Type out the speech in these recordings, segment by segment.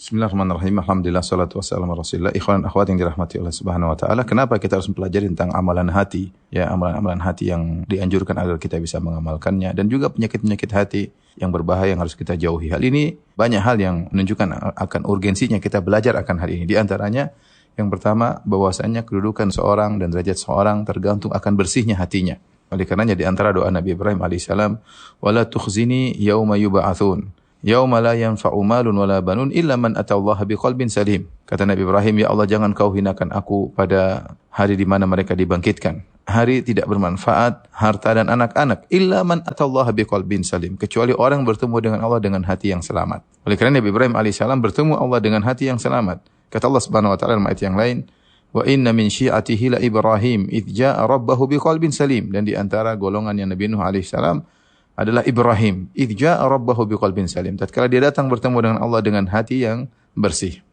Bismillahirrahmanirrahim. Alhamdulillah salatu wassalamu ala Rasulillah. Ikhwan dan akhwat yang dirahmati Allah Subhanahu wa taala. Kenapa kita harus mempelajari tentang amalan hati? Ya, amalan-amalan hati yang dianjurkan agar kita bisa mengamalkannya dan juga penyakit-penyakit hati yang berbahaya yang harus kita jauhi. Hal ini banyak hal yang menunjukkan akan urgensinya kita belajar akan hal ini. Di antaranya yang pertama bahwasanya kedudukan seorang dan derajat seorang tergantung akan bersihnya hatinya. Oleh karenanya di antara doa Nabi Ibrahim alaihissalam, "Wala tukhzini yauma yub'atsun." Yauma la yanfa'u malun wala banun illa man atallaha biqalbin salim. Kata Nabi Ibrahim, ya Allah jangan kau hinakan aku pada hari di mana mereka dibangkitkan. Hari tidak bermanfaat harta dan anak-anak illa man atallaha biqalbin salim, kecuali orang bertemu dengan Allah dengan hati yang selamat. Oleh karena Nabi Ibrahim alaihissalam bertemu Allah dengan hati yang selamat. Kata Allah Subhanahu wa taala dalam ayat yang lain, wa inna min syi'atihi la Ibrahim idz jaa'a rabbahu biqalbin salim. Dan di antara golongan yang Nabi Nuh alaihissalam adalah Ibrahim. Idz jaa'a rabbahu biqalbin salim. Tatkala dia datang bertemu dengan Allah dengan hati yang bersih.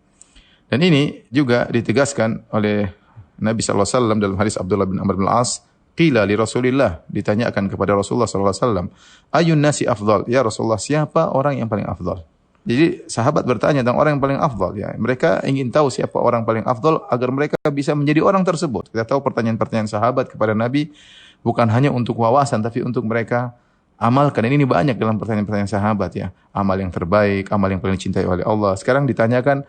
Dan ini juga ditegaskan oleh Nabi sallallahu alaihi wasallam dalam hadis Abdullah bin Amr bin Al-As, qila li Rasulillah, ditanyakan kepada Rasulullah sallallahu alaihi wasallam, ayun nasi afdal? Ya Rasulullah, siapa orang yang paling afdal? Jadi sahabat bertanya tentang orang yang paling afdal, ya. Mereka ingin tahu siapa orang paling afdal agar mereka bisa menjadi orang tersebut. Kita tahu pertanyaan-pertanyaan sahabat kepada Nabi bukan hanya untuk wawasan tapi untuk mereka amalkan. Ini banyak dalam pertanyaan-pertanyaan sahabat, ya. Amal yang terbaik, amal yang paling dicintai oleh Allah. Sekarang ditanyakan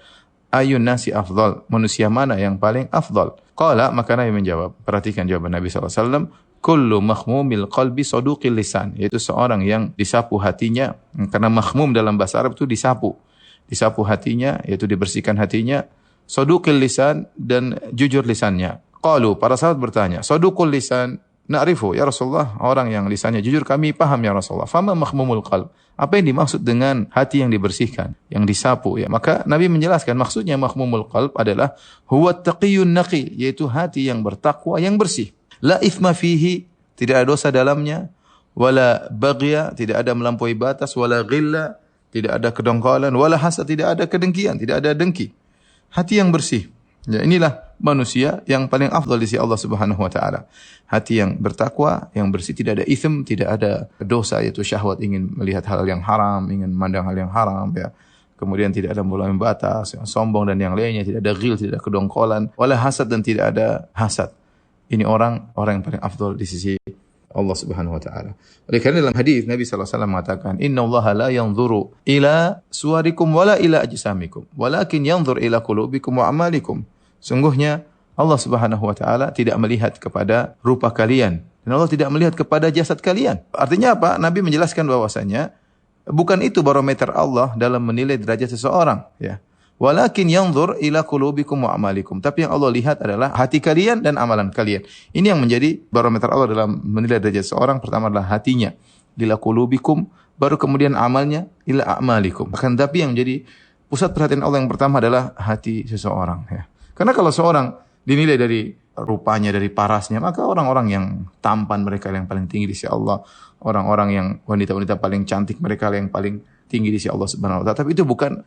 ayun nasi afdal, manusia mana yang paling afdal? Qala, maka Nabi menjawab. Perhatikan jawaban Nabi sallallahu alaihi wasallam, kullu makhmumil qalbi saduqil lisan, yaitu seorang yang disapu hatinya, karena makhmum dalam bahasa Arab itu disapu hatinya, yaitu dibersihkan hatinya, saduqil lisan, dan jujur lisannya. Qalu, para sahabat bertanya, saduqul lisan na'rifu ya Rasulullah, orang yang lisannya jujur kami paham ya Rasulullah. Fama makhmumul qalb, apa yang dimaksud dengan hati yang dibersihkan, yang disapu, ya? Maka Nabi menjelaskan maksudnya makhmumul qalb adalah huwa taqiyyun naqi, yaitu hati yang bertakwa, yang bersih. La ithma fihi, tidak ada dosa dalamnya, wala baghya, tidak ada melampaui batas, wala ghilla, tidak ada kedongkolan, wala hasad, tidak ada kedengkian, tidak ada dengki. Hati yang bersih. Ya, inilah manusia yang paling afdal di sisi Allah Subhanahu wa taala. Hati yang bertakwa, yang bersih, tidak ada itsm, tidak ada dosa, yaitu syahwat, ingin melihat hal yang haram, ingin memandang hal yang haram, ya. Kemudian tidak ada melampaui batas, ya, sombong dan yang lainnya, tidak ada ghil, tidak ada kedongkolan, wala hasad, dan tidak ada hasad. Ini orang yang paling afdal di sisi Allah Subhanahu wa taala. Oleh karena dalam hadis Nabi sallallahu alaihi wasallam mengatakan, "Innallaha la yanzuru ila suwarikum wala ila ajsamikum, walakin yanzur ila qulubikum wa a'malikum." Sungguhnya Allah Subhanahu wa taala tidak melihat kepada rupa kalian dan Allah tidak melihat kepada jasad kalian. Artinya apa? Nabi menjelaskan bahwasanya bukan itu barometer Allah dalam menilai derajat seseorang, ya. Walakin yanzur ila qulubikum wa a'malikum. Tapi yang Allah lihat adalah hati kalian dan amalan kalian. Ini yang menjadi barometer Allah dalam menilai derajat seseorang. Pertama adalah hatinya, ila qulubikum, baru kemudian amalnya, ila a'malikum. Akan tapi yang menjadi pusat perhatian Allah yang pertama adalah hati seseorang, ya. Karena kalau seorang dinilai dari rupanya, dari parasnya, maka orang-orang yang tampan mereka yang paling tinggi di sisi Allah, orang-orang yang wanita-wanita paling cantik mereka yang paling tinggi di sisi Allah Subhanahu wa taala. Tapi itu bukan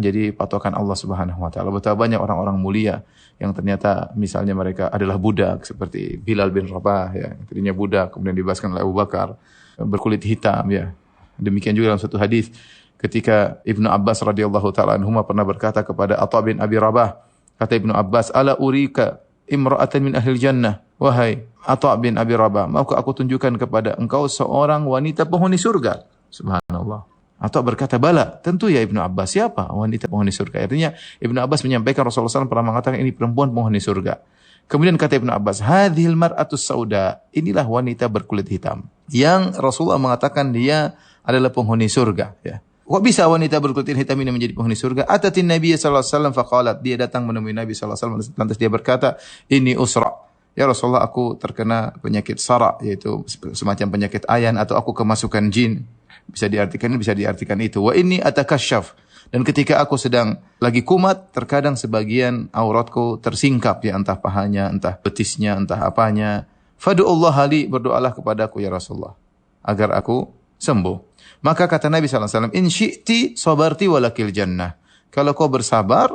jadi patokan Allah Subhanahu wa taala. Betapa banyak orang-orang mulia yang ternyata misalnya mereka adalah budak seperti Bilal bin Rabah, ya, yang tadinya budak kemudian dibebaskan oleh Abu Bakar, berkulit hitam, ya. Demikian juga dalam satu hadis ketika Ibnu Abbas radhiyallahu taala anhuma pernah berkata kepada Atha bin Abi Rabah, kata Ibnu Abbas, "Ala urika imra'atan min ahlil jannah?" Wahai Atha bin Abi Rabah, maukah aku tunjukkan kepada engkau seorang wanita penghuni surga? Subhanallah. Atha berkata, "Bala, tentu ya Ibnu Abbas, siapa wanita penghuni surga?" Artinya Ibnu Abbas menyampaikan Rasulullah SAW pernah mengatakan ini perempuan penghuni surga. Kemudian kata Ibnu Abbas, "Hadhil mar'atus sauda." Inilah wanita berkulit hitam yang Rasulullah mengatakan dia adalah penghuni surga, ya. Kok bisa wanita berkulit hitam ini menjadi penghuni surga? Atatin Nabi sallallahu alaihi wasallam faqalat, dia datang menemui Nabi sallallahu alaihi wasallam lantas dia berkata, "Ini usra." Ya Rasulullah, aku terkena penyakit sara, yaitu semacam penyakit ayan, atau aku kemasukan jin. Bisa diartikan ini, bisa diartikan itu. Wa inni atakasyaf. Dan ketika aku sedang lagi kumat, terkadang sebagian auratku tersingkap, ya, entah pahanya, entah betisnya, entah apanya. Fadu'ullaha li, berdoalah kepadaku ya Rasulullah agar aku sembuh. Maka kata Nabi sallallahu alaihi wasallam, "In syi'ti sabarti walakil jannah." Kalau kau bersabar,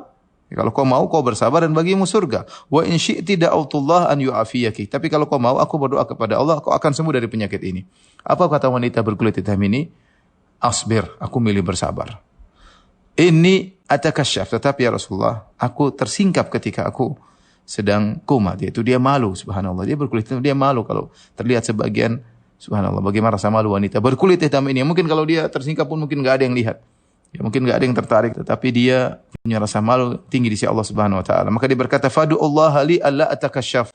kalau kau mau, kau bersabar dan bagimu surga. Wa in syi'ti da'autullah an yu'afiyaki. Tapi kalau kau mau, aku berdoa kepada Allah, kau akan sembuh dari penyakit ini. Apa kata wanita berkulit hitam ini? Asbir, aku milih bersabar. Inni atakasyaf, tetapi ya Rasulullah, aku tersingkap ketika aku sedang kumat, yaitu dia malu, subhanallah. Dia berkulit hitam, dia malu kalau terlihat sebagian, subhanallah, bagaimana rasa malu wanita berkulit hitam ini. Mungkin kalau dia tersingkap pun mungkin enggak ada yang lihat. Ya, mungkin enggak ada yang tertarik, tetapi dia punya rasa malu tinggi di sisi Allah Subhanahu wa taala. Maka dia berkata, "Fadu Allah li alla atakasyaf."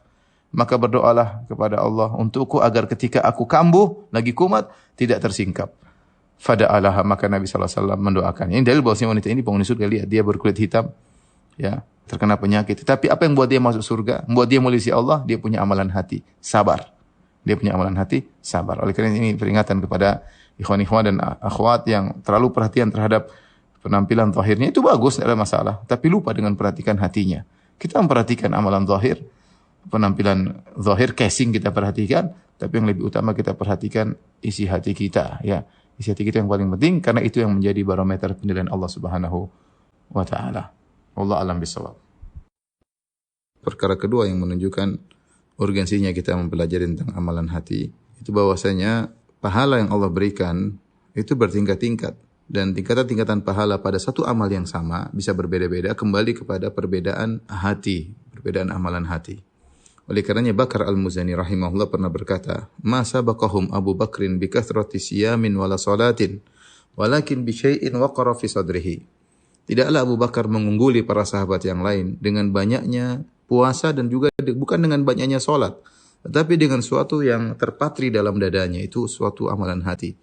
Maka berdoalah kepada Allah untukku agar ketika aku kambuh, lagi kumat, tidak tersingkap. Fada'alaha, maka Nabi sallallahu alaihi wasallam mendoakan. Ini dalil bahwasanya wanita ini penghuni surga. Lihat, dia berkulit hitam, ya, terkena penyakit. Tapi apa yang buat dia masuk surga? Membuat dia mulia di sisi Allah, dia punya amalan hati, sabar. Dia punya amalan hati, sabar. Oleh karena ini peringatan kepada ikhwan-ikhwan dan akhwat yang terlalu perhatian terhadap penampilan zahirnya. Itu bagus, tidak ada masalah. Tapi lupa dengan perhatikan hatinya. Kita memperhatikan amalan zahir, penampilan zahir, casing kita perhatikan. Tapi yang lebih utama kita perhatikan isi hati kita. Ya, isi hati kita yang paling penting. Karena itu yang menjadi barometer penilaian Allah Subhanahu wa ta'ala. Wallahu a'lam bishawab. Perkara kedua yang menunjukkan urgensinya kita mempelajari tentang amalan hati, itu bahwasanya pahala yang Allah berikan itu bertingkat-tingkat, dan tingkatan-tingkatan pahala pada satu amal yang sama bisa berbeda-beda kembali kepada perbedaan hati, perbedaan amalan hati. Oleh karenanya Bakar Al-Muzani rahimahullah pernah berkata, "Ma sabaqahum Abu Bakrin bi kathrati siyamin wala salatin, walakin bi syai'in waqara fi sadrihi." Tidaklah Abu Bakar mengungguli para sahabat yang lain dengan banyaknya puasa dan juga bukan dengan banyaknya salat, tetapi dengan suatu yang terpatri dalam dadanya, itu suatu amalan hati.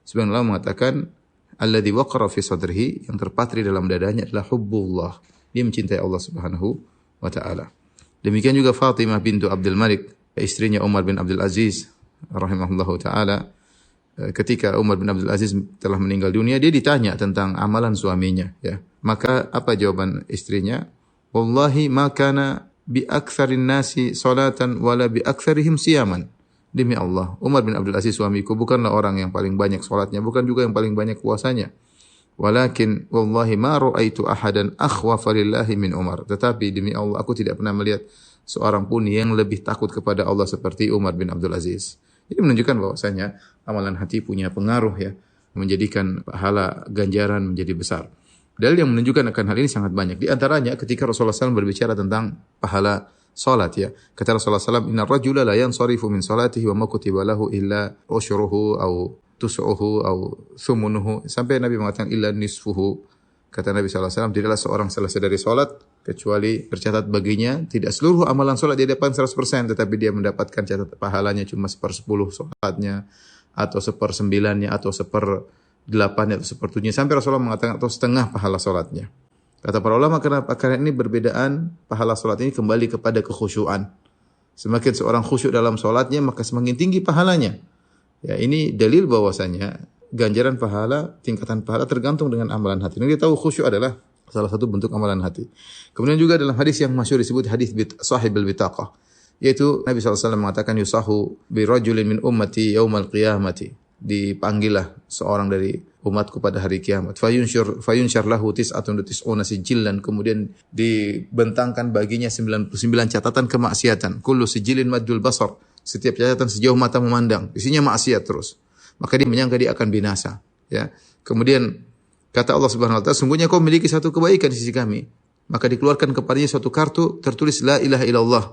Sebenarnya Allah mengatakan, "Alladzi waqara fi sadrihi", yang terpatri dalam dadanya adalah hubbullah. Dia mencintai Allah Subhanahu wa taala. Demikian juga Fatimah bintu Abdul Malik, istrinya Umar bin Abdul Aziz rahimahullahu taala. Ketika Umar bin Abdul Aziz telah meninggal dunia, dia ditanya tentang amalan suaminya, ya. Maka apa jawaban istrinya? "Wallahi ma kana bi aktsarin nasi salatan wala bi aktsarihim siyaman." Demi Allah, Umar bin Abdul Aziz suamiku bukanlah orang yang paling banyak salatnya, bukan juga yang paling banyak puasanya. Walakin wallahi ma ra'aitu ahadan akhwafa lillahi min Umar. Tetapi demi Allah, aku tidak pernah melihat seorang pun yang lebih takut kepada Allah seperti Umar bin Abdul Aziz. Ini menunjukkan bahwasanya amalan hati punya pengaruh, ya, menjadikan pahala ganjaran menjadi besar. Dalil yang menunjukkan akan hal ini sangat banyak. Di antaranya ketika Rasulullah SAW berbicara tentang pahala salat, ya. Kata Rasulullah SAW, "Inna rajula la yansarifu min salatihi wa ma kutiba lahu illa usyruhu au tus'uhu au thumunuhu." Sampai Nabi mengatakan illa nisfuhu. Kata Nabi SAW, tidaklah seorang selesai dari salat kecuali tercatat baginya tidak seluruh amalan salat dia dapat 100%, tetapi dia mendapatkan catat pahalanya cuma 1/10 salatnya, atau 1/9-nya, atau 1/8-nya, atau 1/7-nya, sampai Rasulullah mengatakan atau setengah pahala salatnya. Kata para ulama, kenapa? Karena ini perbedaan pahala salat ini kembali kepada kekhusyuan. Semakin seorang khusyuk dalam salatnya, maka semakin tinggi pahalanya. Ya, ini dalil bahwasanya ganjaran pahala, tingkatan pahala tergantung dengan amalan hati. Ini kita tahu khusyuk adalah salah satu bentuk amalan hati. Kemudian juga dalam hadis yang masyhur disebut hadis sahibul bitaqah, yaitu Nabi SAW mengatakan, "Yusahu bi rajulin min ummati yaumal qiyamati." Dipanggillah seorang dari umatku pada hari kiamat. Fayunsyar lahu tis'atun tis'una sijillan, kemudian dibentangkan baginya 99 catatan kemaksiatan. Kullu sijilin maddul basar, setiap catatan sejauh mata memandang, isinya maksiat terus. Maka dia menyangka dia akan binasa, ya. Kemudian kata Allah Subhanahu wa taala, "Sungguhnya kau memiliki satu kebaikan di sisi kami." Maka dikeluarkan kepadanya suatu kartu tertulis la ilaha illallah.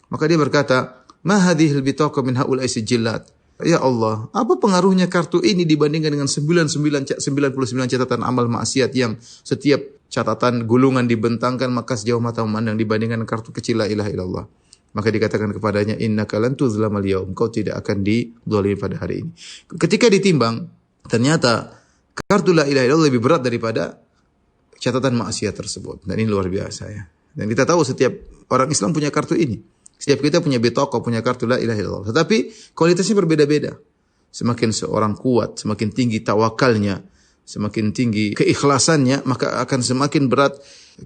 Maka dia berkata, "Ma hadhil bitaqah min haula'i sijillat?" Ya Allah, apa pengaruhnya kartu ini dibandingkan dengan 99 catatan amal maksiat yang setiap catatan gulungan dibentangkan maka sejauh mata memandang, dibandingkan kartu kecil la ilaha illallah. Maka dikatakan kepadanya, "Innaka lan tuzlamal yaum." Kau tidak akan dizalimi pada hari ini. Ketika ditimbang, ternyata kartu la ilaha illallah lebih berat daripada catatan maksiat tersebut. Dan ini luar biasa, ya. Dan kita tahu setiap orang Islam punya kartu ini. Setiap kita punya bitaqah, punya kartu la ilaha illallah. Tetapi kualitasnya berbeda-beda. Semakin seorang kuat, semakin tinggi tawakalnya, semakin tinggi keikhlasannya, maka akan semakin berat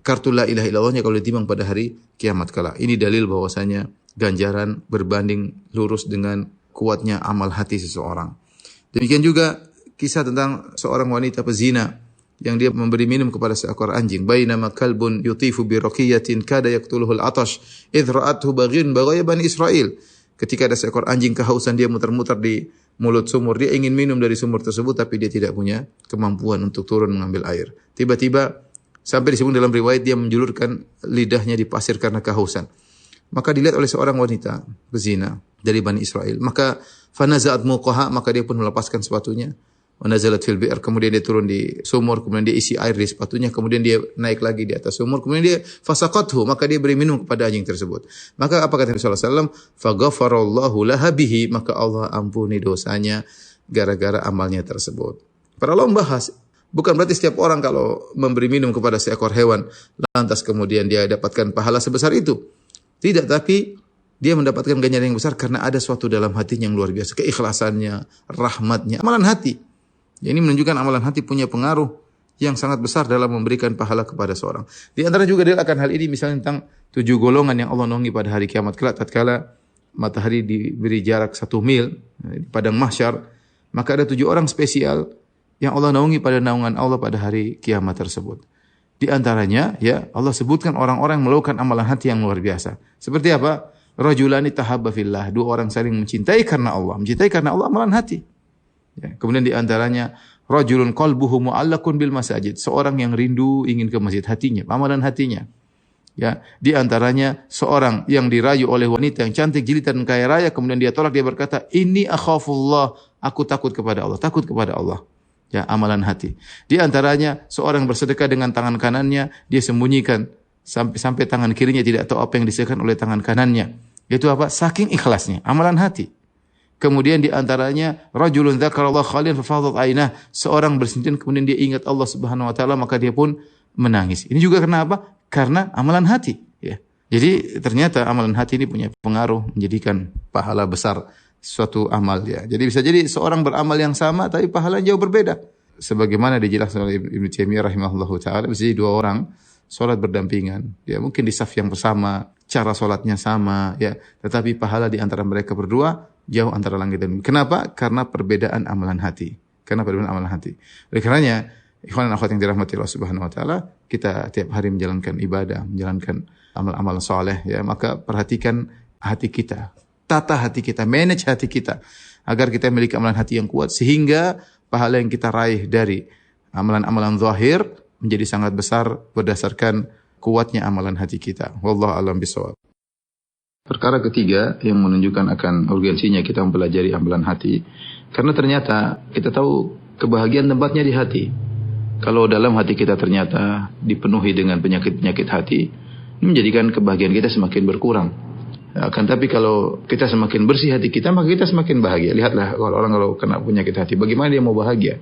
kartu la ilaha illallahnya kalau ditimbang pada hari kiamat kala. Ini dalil bahwasanya ganjaran berbanding lurus dengan kuatnya amal hati seseorang. Demikian juga kisah tentang seorang wanita pezina yang dia memberi minum kepada seekor anjing. Bainama kalbun yutifu bi raqiyatin kada yaqtuluhu al-atash idh ra'athu baghin baghaya bani Israil. Ketika ada seekor anjing kehausan, dia muter-muter di mulut sumur. Dia ingin minum dari sumur tersebut tapi dia tidak punya kemampuan untuk turun mengambil air. Tiba-tiba sampai disebut dalam riwayat dia menjulurkan lidahnya di pasir karena kehausan. Maka dilihat oleh seorang wanita pezina dari Bani Israel. Maka fanaza'at muqaha, maka dia pun melepaskan sepatunya. Wa nazalat fil bi'r, kemudian dia turun di sumur, kemudian dia isi air di sepatunya, kemudian dia naik lagi di atas sumur, kemudian dia fasaqathu, maka dia beri minum kepada anjing tersebut. Maka apa kata Nabi sallallahu alaihi wasallam? Faghafarallahu laha bihi, maka Allah ampuni dosanya gara-gara amalnya tersebut. Para ulama membahas, bukan berarti setiap orang kalau memberi minum kepada seekor hewan lantas kemudian dia dapatkan pahala sebesar itu. Tidak, tapi dia mendapatkan ganjaran yang besar karena ada suatu dalam hatinya yang luar biasa, keikhlasannya, rahmatnya, amalan hati. Ini menunjukkan amalan hati punya pengaruh yang sangat besar dalam memberikan pahala kepada seorang. Di antara juga dia akan hal ini misalnya tentang 7 golongan yang Allah naungi pada hari kiamat kelak tatkala matahari diberi jarak 1 mil di padang mahsyar, maka ada 7 orang spesial yang Allah naungi pada naungan Allah pada hari kiamat tersebut. Di antaranya, ya, Allah sebutkan orang-orang yang melakukan amalan hati yang luar biasa. Seperti apa? Rajulani tahabba fillah, 2 orang saling mencintai karena Allah. Mencintai karena Allah amalan hati. Ya, kemudian di antaranya rajulun qalbuhu mu'allaqun bil masajid, seorang yang rindu ingin ke masjid, hatinya, amalan hatinya. Ya, di antaranya seorang yang dirayu oleh wanita yang cantik, jilitan kaya raya, kemudian dia tolak, dia berkata, "Inni akhafullah," aku takut kepada Allah, takut kepada Allah. Ya, amalan hati. Di antaranya seorang bersedekah dengan tangan kanannya, dia sembunyikan sampai tangan kirinya tidak tahu apa yang disediakan oleh tangan kanannya. Itu apa? Saking ikhlasnya, amalan hati. Kemudian di antaranya rajulun dzakarallaha khalian fa fadat ainah, seorang bersendirian kemudian dia ingat Allah Subhanahu wa taala maka dia pun menangis. Ini juga kenapa? Karena amalan hati, ya. Jadi ternyata amalan hati ini punya pengaruh menjadikan pahala besar suatu amal, ya. Jadi bisa jadi seorang beramal yang sama tapi pahalanya jauh berbeda. Sebagaimana dijelaskan oleh Ibnu Taimiyah rahimahullahu taala, bisa jadi 2 orang salat berdampingan, ya, mungkin di saf yang bersama, cara salatnya sama, ya, tetapi pahala di antara mereka berdua jauh antara langit dan bumi. Kenapa? Karena perbedaan amalan hati. Karena perbedaan amalan hati. Oleh karenanya, ikhwan dan akhwat yang dirahmati Allah Subhanahu wa taala, kita tiap hari menjalankan ibadah, menjalankan amal-amal saleh, ya, maka perhatikan hati kita. Tata hati kita, manage hati kita agar kita memiliki amalan hati yang kuat sehingga pahala yang kita raih dari amalan-amalan zahir menjadi sangat besar berdasarkan kuatnya amalan hati kita. Wallahu a'lam bishawab. Perkara ketiga yang menunjukkan akan urgensinya kita mempelajari amalan hati, karena ternyata kita tahu kebahagiaan tempatnya di hati. Kalau dalam hati kita ternyata dipenuhi dengan penyakit-penyakit hati, ini menjadikan kebahagiaan kita semakin berkurang. Akan tapi kalau kita semakin bersih hati kita, maka kita semakin bahagia. Lihatlah kalau kena penyakit hati, bagaimana dia mau bahagia?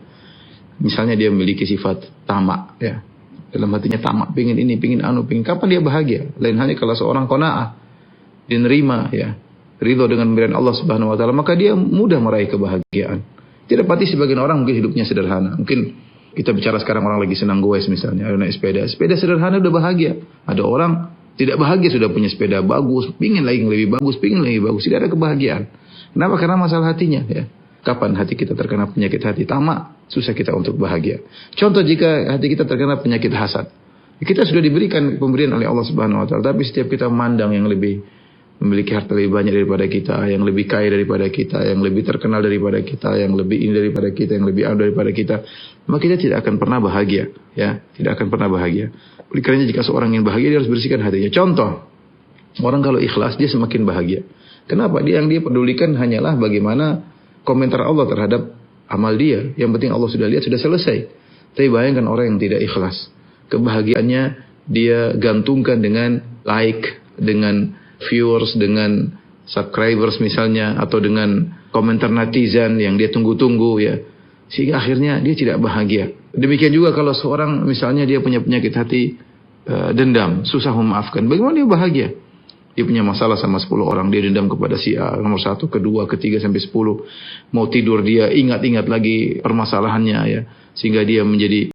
Misalnya dia memiliki sifat tamak, ya. Dalam hatinya tamak, pingin ini, pingin anu, pingin. Kapan dia bahagia? Lain halnya kalau seorang qanaah, dia nerima, ya, ridho dengan pemberian Allah Subhanahu wa taala, maka dia mudah meraih kebahagiaan. Tidak pasti sebagian orang mungkin hidupnya sederhana. Mungkin kita bicara sekarang orang lagi senang goes misalnya, ada naik sepeda. Sepeda sederhana udah bahagia. Ada orang tidak bahagia sudah punya sepeda bagus, pingin lagi yang lebih bagus, pingin lagi bagus, tidak ada kebahagiaan. Kenapa? Karena masalah hatinya, ya. Kapan hati kita terkena penyakit hati tamak, susah kita untuk bahagia. Contoh jika hati kita terkena penyakit hasad. Kita sudah diberikan pemberian oleh Allah Subhanahu wa taala, tapi setiap kita memandang yang lebih memiliki harta lebih banyak daripada kita, yang lebih kaya daripada kita, yang lebih terkenal daripada kita, yang lebih ini daripada kita, yang lebih anu daripada kita, maka kita tidak akan pernah bahagia, ya, tidak akan pernah bahagia. Oleh karena jika seorang ingin bahagia, dia harus bersihkan hatinya. Contoh, orang kalau ikhlas dia semakin bahagia. Kenapa? Yang dia pedulikan hanyalah bagaimana komentar Allah terhadap amal dia. Yang penting Allah sudah lihat, sudah selesai. Tapi bayangkan orang yang tidak ikhlas, kebahagiaannya dia gantungkan dengan like, dengan viewers, dengan subscribers misalnya, atau dengan komentar netizen yang dia tunggu-tunggu, ya, sehingga akhirnya dia tidak bahagia. Demikian juga kalau seorang misalnya dia punya penyakit hati, dendam, susah memaafkan, bagaimana dia bahagia? Dia punya masalah sama 10 orang, dia dendam kepada si A, nomor 1, kedua, ketiga, sampai 10. Mau tidur dia ingat-ingat lagi permasalahannya, ya, sehingga dia menjadi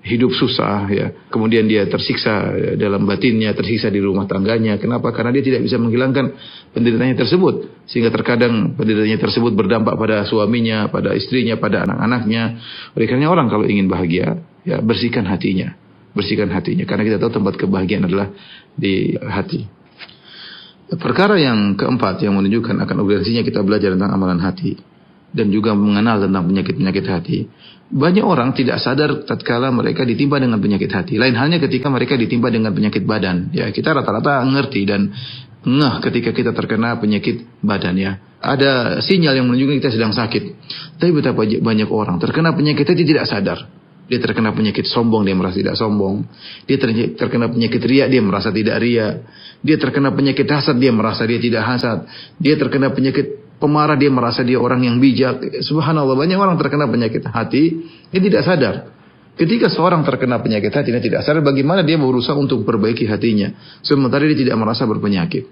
hidup susah, ya. Kemudian dia tersiksa dalam batinnya, tersiksa di rumah tangganya. Kenapa? Karena dia tidak bisa menghilangkan penderitaannya tersebut. Sehingga terkadang penderitaannya tersebut berdampak pada suaminya, pada istrinya, pada anak-anaknya. Oleh karena orang kalau ingin bahagia, ya, bersihkan hatinya. Bersihkan hatinya. Karena kita tahu tempat kebahagiaan adalah di hati. Perkara yang keempat yang menunjukkan akan urgensinya kita belajar tentang amalan hati dan juga mengenal tentang penyakit-penyakit hati. Banyak orang tidak sadar tatkala mereka ditimpa dengan penyakit hati. Lain halnya ketika mereka ditimpa dengan penyakit badan. Ya, kita rata-rata ngerti dan ngeh ketika kita terkena penyakit badan ya. Ada sinyal yang menunjukkan kita sedang sakit. Tapi betapa banyak orang terkena penyakit hati tidak sadar. Dia terkena penyakit sombong, dia merasa tidak sombong. Dia terkena penyakit riya, dia merasa tidak riya. Dia terkena penyakit hasad, dia merasa dia tidak hasad. Dia terkena penyakit pemarah, dia merasa dia orang yang bijak. Subhanallah, banyak orang terkena penyakit hati, dia tidak sadar. Ketika seorang terkena penyakit hati, dia tidak sadar bagaimana dia berusaha untuk perbaiki hatinya. Sementara dia tidak merasa berpenyakit.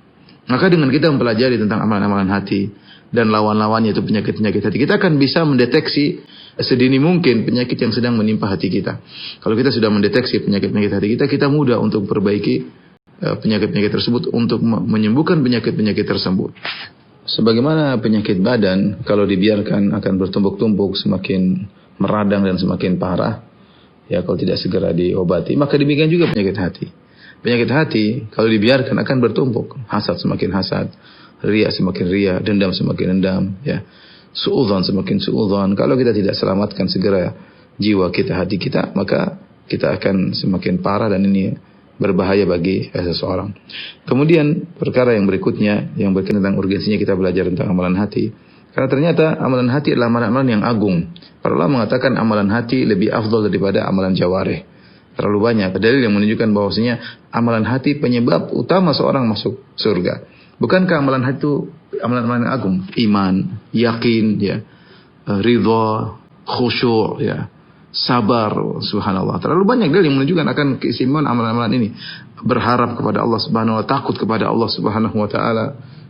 Maka dengan kita mempelajari tentang amalan-amalan hati dan lawan-lawannya itu penyakit-penyakit hati, kita akan bisa mendeteksi sedini mungkin penyakit yang sedang menimpa hati kita. Kalau kita sudah mendeteksi penyakit-penyakit hati kita, kita mudah untuk perbaiki penyakit-penyakit tersebut, untuk menyembuhkan penyakit-penyakit tersebut. Sebagaimana penyakit badan, kalau dibiarkan akan bertumpuk-tumpuk, semakin meradang dan semakin parah. Ya, kalau tidak segera diobati, maka demikian juga penyakit hati. Penyakit hati kalau dibiarkan akan bertumpuk. Hasad semakin hasad, riya semakin riya, dendam semakin dendam. Ya, suudzon semakin suudzon. Kalau kita tidak selamatkan segera jiwa kita, hati kita, maka kita akan semakin parah dan ini berbahaya bagi seseorang. Kemudian perkara yang berikutnya yang berkaitan tentang urgensinya kita belajar tentang amalan hati. Karena ternyata amalan hati adalah amalan-amalan yang agung. Para ulama mengatakan amalan hati lebih afdal daripada amalan jawarih. Terlalu banyak dalil yang menunjukkan bahwasanya amalan hati penyebab utama seorang masuk surga. Bukankah amalan hati itu amalan-amalan yang agung? Iman, yakin, ya, ridha, khusyuk, ya, sabar, subhanallah. Terlalu banyak dalil yang menunjukkan akan keistimewaan amalan-amalan ini. Berharap kepada Allah Subhanahu wa taala, takut kepada Allah Subhanahu wa taala.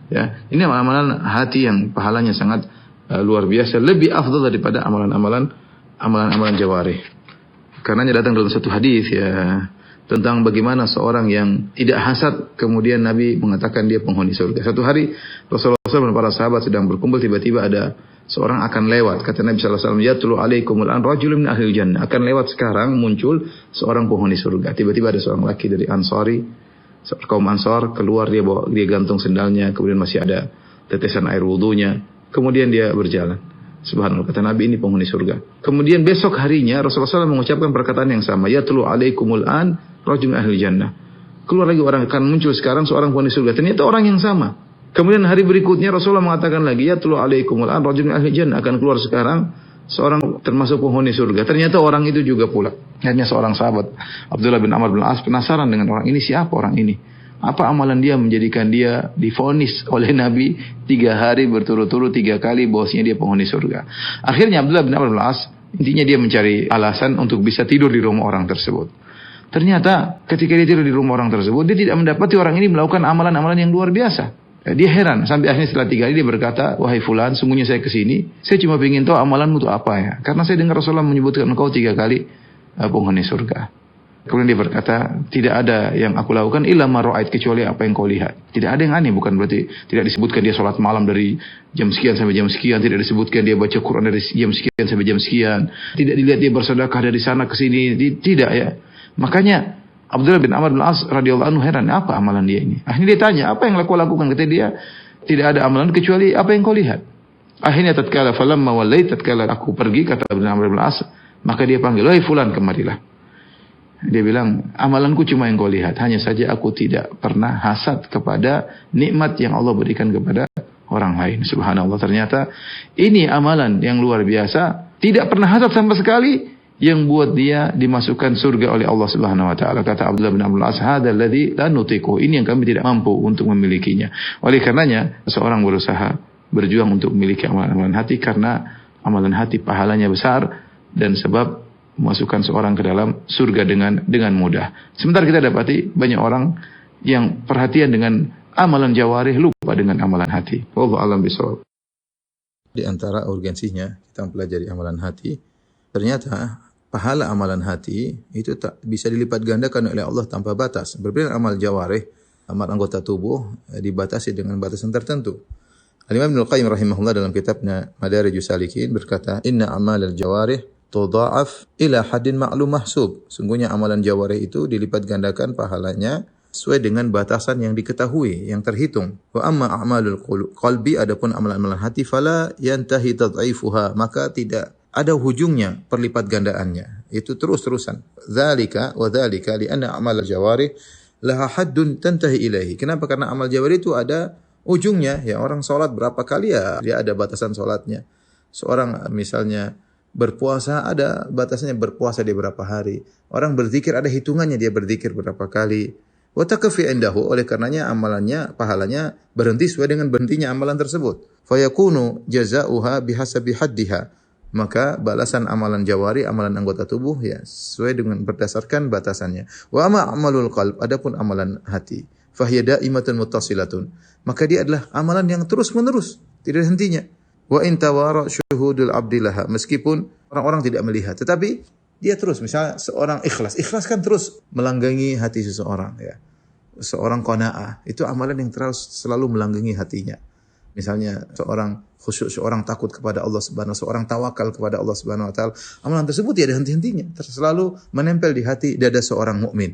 Ya, ini amalan-amalan hati yang pahalanya sangat luar biasa, lebih afdal daripada amalan-amalan jawarih. Karenanya datang dalam satu hadis ya tentang bagaimana seorang yang tidak hasad, kemudian Nabi mengatakan dia penghuni surga. Satu hari Rasulullah SAW dan para sahabat sedang berkumpul, tiba-tiba ada seorang akan lewat. Kata Nabi SAW, yatlu alaikumul an rajulun min ahlil jannah. Akan lewat sekarang muncul seorang penghuni surga. Tiba-tiba ada seorang laki dari Ansari, kaum Ansar, keluar, dia gantung sendalnya, kemudian masih ada tetesan air wudunya. Kemudian dia berjalan. Subhanallah, kata Nabi, ini penghuni surga. Kemudian besok harinya Rasulullah SAW mengucapkan perkataan yang sama, yatlu alaikumul an rajulun min ahlil jannah. Keluar lagi orang, akan muncul sekarang seorang penghuni surga. Ternyata orang yang sama. Kemudian hari berikutnya Rasulullah mengatakan lagi, yatlu alaikumul an rajulun min ahlil jannah. Akan keluar sekarang seorang termasuk penghuni surga. Ternyata orang itu juga pula. Hanya seorang sahabat, Abdullah bin Amr bin As, penasaran dengan orang ini, siapa orang ini? Apa amalan dia menjadikan dia divonis oleh Nabi 3 hari berturut-turut 3 kali bahwasanya dia penghuni surga. Akhirnya Abdullah bin Amr bin As, intinya dia mencari alasan untuk bisa tidur di rumah orang tersebut. Ternyata ketika dia tidur di rumah orang tersebut, dia tidak mendapati orang ini melakukan amalan-amalan yang luar biasa. Dia heran, sampai akhirnya setelah 3 hari dia berkata, wahai fulan, sungguhnya saya kesini, saya cuma ingin tahu amalanmu itu apa ya. Karena saya dengar Rasulullah menyebutkan engkau 3 kali penghuni surga. Kemudian dia berkata, tidak ada yang aku lakukan illa ma ra'ait, kecuali apa yang kau lihat. Tidak ada yang aneh, bukan berarti tidak disebutkan dia sholat malam dari jam sekian sampai jam sekian, tidak disebutkan dia baca Quran dari jam sekian sampai jam sekian, tidak dilihat dia bersedekah dari sana ke sini, tidak ya. Makanya Abdullah bin Amr bin As radhiyallahu anhu heran, apa amalan dia ini? Akhirnya dia tanya, apa yang kau lakukan? Kata dia, tidak ada amalan kecuali apa yang kau lihat. Akhirnya tatkala falamma wallait, tatkala aku pergi, kata Abdullah bin Amr bin As, maka dia panggil, wahai fulan, kemarilah. Dia bilang, amalanku cuma yang kau lihat. Hanya saja aku tidak pernah hasad kepada nikmat yang Allah berikan kepada orang lain. Subhanallah, ternyata ini amalan yang luar biasa. Tidak pernah hasad sama sekali, yang buat dia dimasukkan surga oleh Allah Subhanahu wa taala. Kata Abdullah bin Amr bin As, hadzal ladzi la nutiqu, ini yang kami tidak mampu untuk memilikinya. Oleh karenanya seorang berusaha berjuang untuk memiliki amalan-amalan hati, karena amalan hati pahalanya besar dan sebab memasukkan seorang ke dalam surga dengan mudah. Sementara kita dapati banyak orang yang perhatian dengan amalan jawarih, lupa dengan amalan hati. Wallahu a'lam bishawab. Di antara urgensinya kita mempelajari amalan hati, ternyata pahala amalan hati itu tak bisa dilipat gandakan oleh Allah tanpa batas. Berbeda amal jawarih, amal anggota tubuh dibatasi dengan batasan tertentu. Al-Imam Ibnu Qayyim rahimahullah dalam kitabnya Madarijus Salikin berkata, "Inna amalal jawarih tudha'af ila haddin ma'lum mahsub." Sungguhnya amalan jawarih itu dilipat gandakan pahalanya sesuai dengan batasan yang diketahui, yang terhitung. Wa amma a'malul qalbi, adapun amalan-amalan hati, fala yantahi tad'ifuha, maka tidak ada hujungnya perlipat gandaannya. Itu terus-terusan. Dzalika wa dzalika li'anna a'mal al-jawarih laha haddun tantahi ilaihi. Kenapa? Karena amal jawarih itu ada ujungnya. Ya, orang salat berapa kali ya dia ada batasan salatnya. Seorang misalnya berpuasa ada batasnya, berpuasa dia berapa hari. Orang berzikir ada hitungannya, dia berzikir berapa kali. Wa takfi indahu, oleh karenanya amalannya, pahalanya berhenti sesuai dengan berhentinya amalan tersebut. Fayakunu jazaoha bihasabi haddiha. Maka balasan amalan jawari, amalan anggota tubuh ya sesuai dengan berdasarkan batasannya. Wa amma amalul qalb, adapun amalan hati, fahiya daimatun muttasilatun. Maka dia adalah amalan yang terus-menerus, tidak ada hentinya. Wa in tawara syuhudul abdillaha, meskipun orang-orang tidak melihat, tetapi dia terus. Misalnya seorang ikhlas kan terus melanggengi hati seseorang ya. Seorang qanaah, itu amalan yang terus selalu melanggengi hatinya. Misalnya seorang khusyuk, seorang takut kepada Allah Subhanahu wa taala, seorang tawakal kepada Allah Subhanahu wa taala, amalan tersebut tidak ada henti-hentinya, selalu menempel di hati dada seorang mukmin.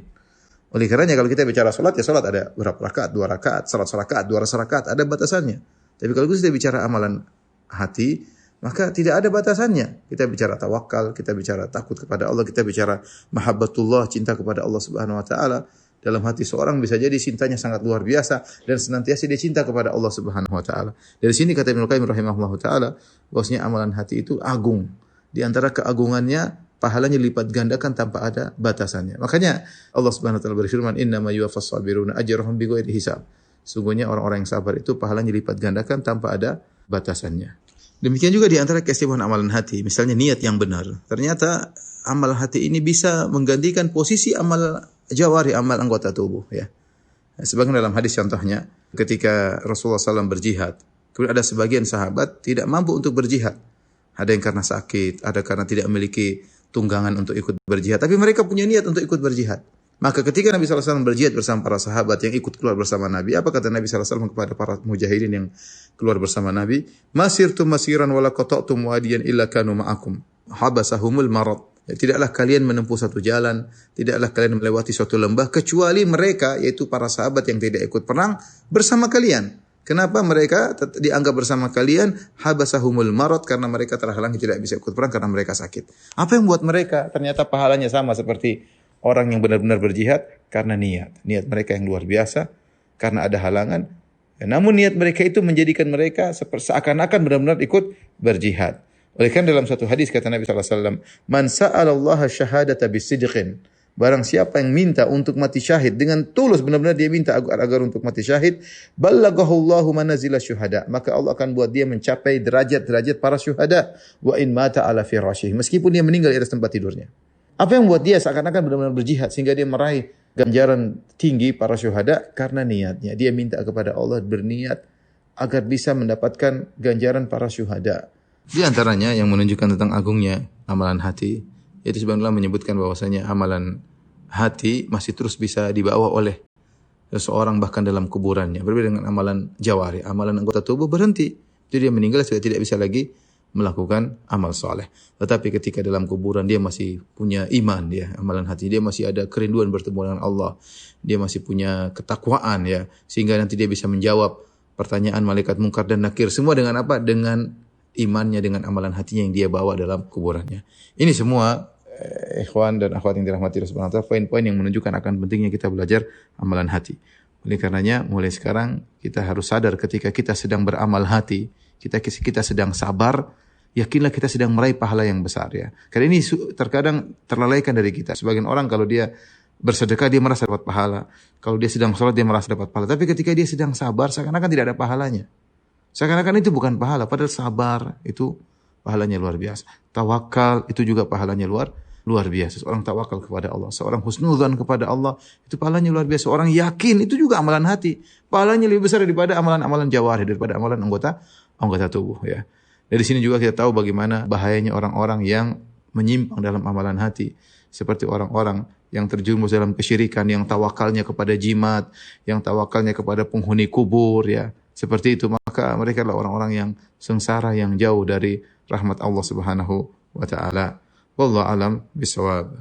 Oleh karenanya kalau kita bicara salat, ya salat ada berapa rakaat, 2 rakaat, 100 rakaat, 200 rakaat, ada batasannya. Tapi kalau kita bicara amalan hati, maka tidak ada batasannya. Kita bicara tawakal, kita bicara takut kepada Allah, kita bicara mahabbatullah, cinta kepada Allah Subhanahu wa taala. Dalam hati seorang bisa jadi cintanya sangat luar biasa dan senantiasa dia cinta kepada Allah Subhanahu wa taala. Dari sini kata Ibnu Qayyim rahimahullahu taala, bahwasanya amalan hati itu agung. Di antara keagungannya, pahalanya lipat gandakan tanpa ada batasannya. Makanya Allah Subhanahu wa taala berfirman, "Innama yuwaffas sabiruna ajrahum bighairi hisab." Sungguhnya orang-orang yang sabar itu pahalanya lipat gandakan tanpa ada batasannya. Demikian juga di antara keistimewaan amalan hati, misalnya niat yang benar. Ternyata amal hati ini bisa menggantikan posisi amal jawari, amal anggota tubuh ya. Sebagian dalam hadis contohnya, ketika Rasulullah SAW berjihad, kemudian ada sebagian sahabat tidak mampu untuk berjihad. Ada yang karena sakit, ada karena tidak memiliki tunggangan untuk ikut berjihad, tapi mereka punya niat untuk ikut berjihad. Maka ketika Nabi SAW berjihad bersama para sahabat yang ikut keluar bersama Nabi, apa kata Nabi SAW kepada para mujahidin yang keluar bersama Nabi? Masirtum masiran wala qata'tum wadiyan illa kanu ma'akum. Habasahumul marad. Tidaklah kalian menempuh satu jalan, tidaklah kalian melewati suatu lembah, kecuali mereka, yaitu para sahabat yang tidak ikut perang, bersama kalian. Kenapa mereka dianggap bersama kalian? Habasahumul marad, karena mereka terhalangi tidak bisa ikut perang karena mereka sakit. Apa yang buat mereka ternyata pahalanya sama seperti orang yang benar-benar berjihad? Karena niat mereka yang luar biasa, karena ada halangan. Namun niat mereka itu menjadikan mereka seakan-akan benar-benar ikut berjihad. Oleh karena dalam satu hadis kata Nabi SAW, "Man sa'alallaha syahadata bisidqin." Barang siapa yang minta untuk mati syahid dengan tulus, benar-benar dia minta agar untuk mati syahid, ballagahullahu manazila syuhada. Maka Allah akan buat dia mencapai derajat-derajat para syuhada. Wa in mata ala firasyihi. Meskipun dia meninggal di atas tempat tidurnya. Apa yang membuat dia seakan-akan benar-benar berjihad sehingga dia meraih ganjaran tinggi para syuhada? Karena niatnya. Dia minta kepada Allah, berniat agar bisa mendapatkan ganjaran para syuhada. Di antaranya yang menunjukkan tentang agungnya amalan hati, yaitu sebenarnya menyebutkan bahwasanya amalan hati masih terus bisa dibawa oleh seseorang bahkan dalam kuburannya. Berbeda dengan amalan jawari, amalan anggota tubuh berhenti. Jadi dia meninggal sudah tidak bisa lagi melakukan amal soleh. Tetapi ketika dalam kuburan dia masih punya iman, ya, amalan hati dia masih ada kerinduan bertemu dengan Allah. Dia masih punya ketakwaan, ya, sehingga nanti dia bisa menjawab pertanyaan malaikat mungkar dan nakir. Semua dengan apa? Dengan imannya, dengan amalan hatinya yang dia bawa dalam kuburannya. Ini semua ikhwan dan akhwat yang dirahmati Allah Subhanahu wa taala, poin-poin yang menunjukkan akan pentingnya kita belajar amalan hati. Oleh karenanya mulai sekarang kita harus sadar ketika kita sedang beramal hati, kita sedang sabar, yakinlah kita sedang meraih pahala yang besar ya. Karena ini terkadang terlalaikan dari kita. Sebagian orang kalau dia bersedekah dia merasa dapat pahala, kalau dia sedang sholat dia merasa dapat pahala. Tapi ketika dia sedang sabar seakan-akan tidak ada pahalanya. Seakan-akan itu bukan pahala, padahal sabar itu pahalanya luar biasa. Tawakal itu juga pahalanya luar biasa. Seorang tawakal kepada Allah, seorang husnudzan kepada Allah, itu pahalanya luar biasa. Seorang yakin itu juga amalan hati. Pahalanya lebih besar daripada amalan-amalan jawari, daripada amalan anggota tubuh ya. Dari sini juga kita tahu bagaimana bahayanya orang-orang yang menyimpang dalam amalan hati. Seperti orang-orang yang terjerumus dalam kesyirikan, yang tawakalnya kepada jimat, yang tawakalnya kepada penghuni kubur ya. Seperti itu, maka mereka adalah orang-orang yang sengsara, yang jauh dari rahmat Allah Subhanahu wa taala. Wallahu alam bisawab.